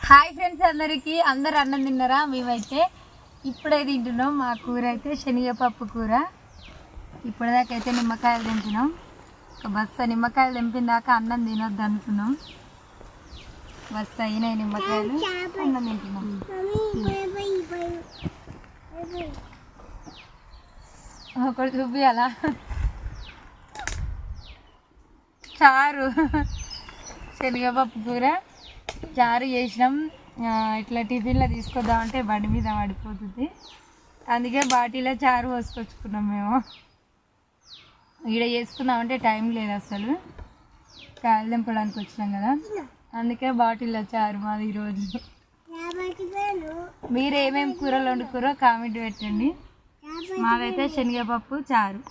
Hi friends, అందరూ అన్నం తిన్నారా? మేమైతే ఇప్పుడే తింటున్నాం. మా కూర అయితే శనగపప్పు కూర. ఇప్పటిదాకైతే నిమ్మకాయలు తెంపినాం. ఒక బస్తా నిమ్మకాయలు తెంపిన దాకా అన్నం తినొద్దు అనుకున్నాం. బస్తా అయినాయి నిమ్మకాయలు, అన్నం తింటున్నాం. ఒకటి చూపియాలా? చారు, శనగపప్పు కూర చారు చేసినాం. ఇట్లా టిఫిన్లో తీసుకొద్దామంటే బండి మీద పడిపోతుంది, అందుకే బాటిలో చారు పోసుకొచ్చుకున్నాం. మేము ఈడ చేసుకుందామంటే టైం లేదు అసలు, కాయలు తెంపడానికి వచ్చినాం కదా, అందుకే బాటిల్లో చారు మాది ఈరోజు. మీరు ఏమేమి కూరలు వండుకురో కామెంట్ పెట్టండి. మాదైతే శనగపప్పు చారు.